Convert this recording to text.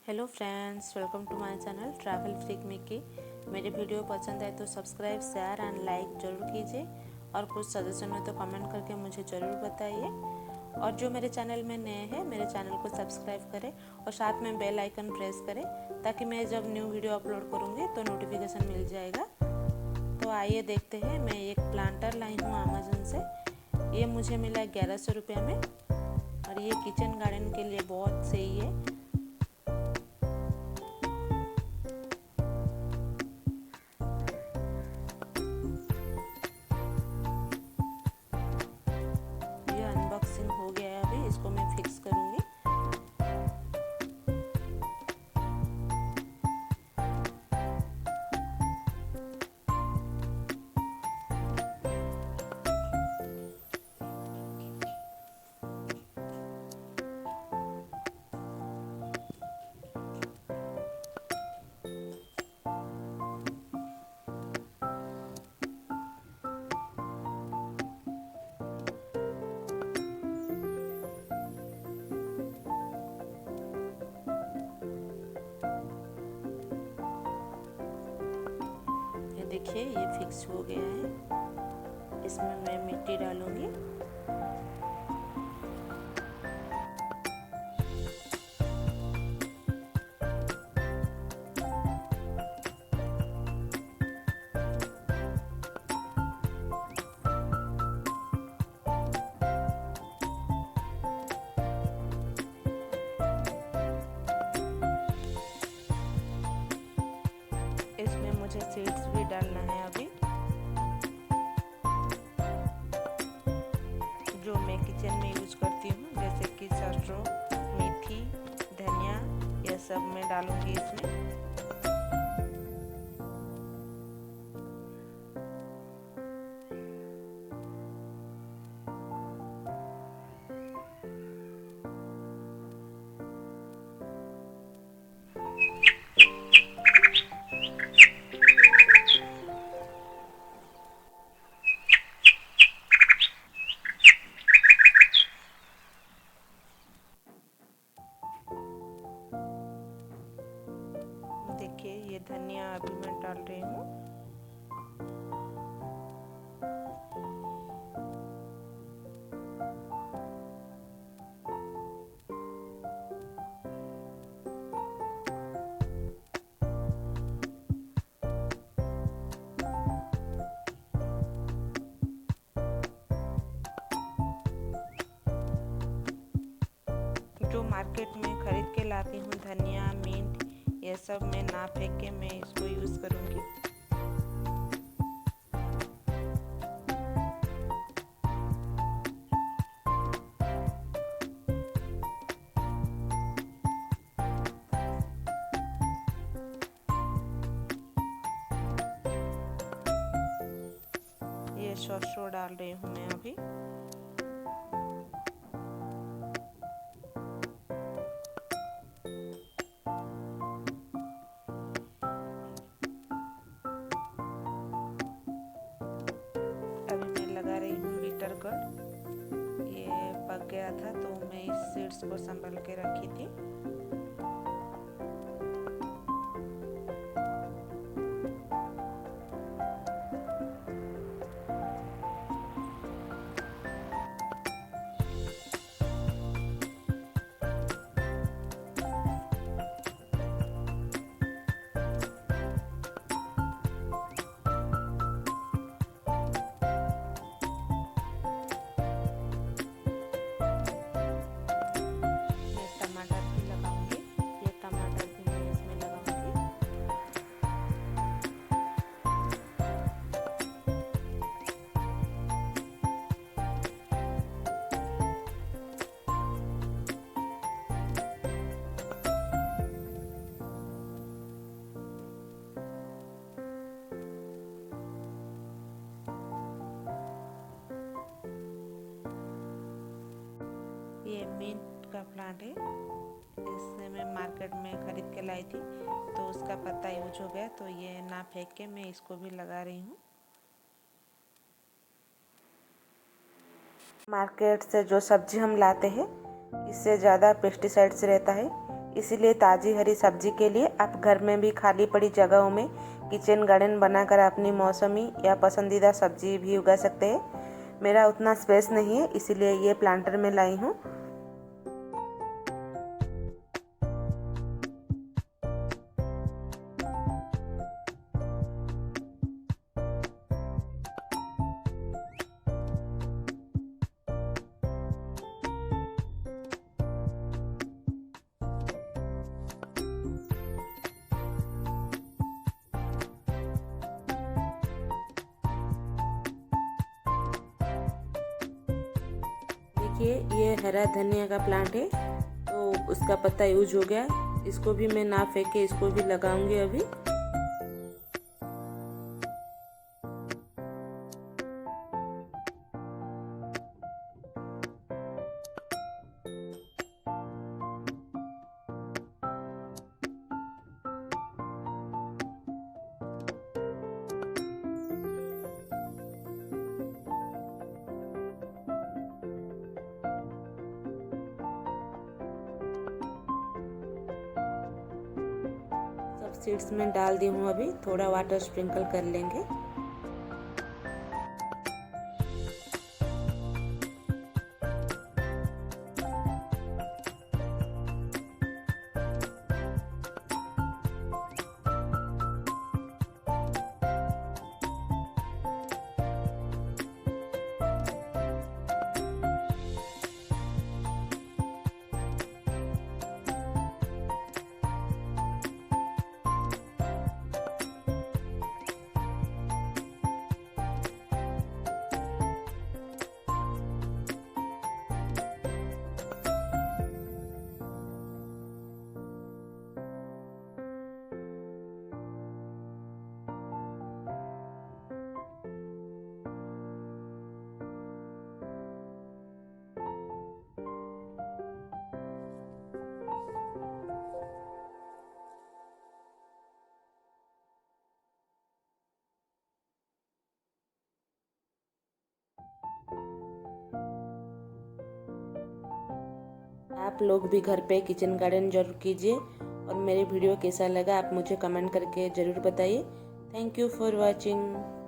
Hello friends, welcome to my channel travel freak Mickey. मेरी video पसंद आए तो सब्सक्राइब, शेयर एंड लाइक ज़रूर कीजिए और कुछ सजेशन हो तो कमेंट करके मुझे ज़रूर बताइए। और जो मेरे चैनल में नए हैं, मेरे चैनल को सब्सक्राइब करें और साथ में बेल आइकन प्रेस करें ताकि मैं जब न्यू वीडियो अपलोड करूँगी तो नोटिफिकेशन मिल जाएगा। तो आइए देखते हैं। मैं एक प्लांटर लाई हूँ अमेज़न से। ये मुझे मिला 1100 रुपये में और ये किचन गार्डन के लिए बहुत सही है। अनबॉक्सिंग हो गया है, अभी इसको मैं फिक्स करूंगी। ये देखिए, ये फिक्स हो गया है। इसमें मैं मिट्टी डालूंगी। इसमें मुझे सीड्स भी डालना है अभी, जो मैं किचन में यूज करती हूँ, जैसे कि सरसों, मेथी, धनिया, यह सब मैं डालूंगी इसमें। देखिए, ये धनिया अभी मैं डाल रही हूँ। जो मार्केट में खरीद के लाती हूँ, धनिया, मिंट, ये सब मैं ना फेंक के मैं इसको यूज़ करूँगी। ये सरसों डाल रही हूँ मैं अभी। अभी मैं लगा रही हूँ बीटर गड। ये पक गया था तो मैं इस सीड्स को संभाल के रखी थी। ये मिंट का प्लांट है। इसे मैं मार्केट में खरीद के लाई थी तो उसका पत्ता यूज हो गया, तो ये ना फेंक के मैं इसको भी लगा रही हूँ। मार्केट से जो सब्जी हम लाते हैं, इससे ज़्यादा पेस्टिसाइड्स रहता है, इसीलिए ताज़ी हरी सब्जी के लिए आप घर में भी खाली पड़ी जगहों में किचन गार्डन बनाकर अपनी मौसमी या पसंदीदा सब्जी भी उगा सकते हैं। मेरा उतना स्पेस नहीं है, इसीलिए ये प्लांटर में लाई हूँ। देखिए ये हरा धनिया का प्लांट है, तो उसका पत्ता यूज हो गया। इसको भी मैं ना फेंक के इसको भी लगाऊंगी अभी। सब सीड्स में डाल दी हूँ, अभी थोड़ा वाटर स्प्रिंकल कर लेंगे। आप लोग भी घर पे किचन गार्डन जरूर कीजिए और मेरे वीडियो कैसा लगा आप मुझे कमेंट करके ज़रूर बताइए। Thank you for watching.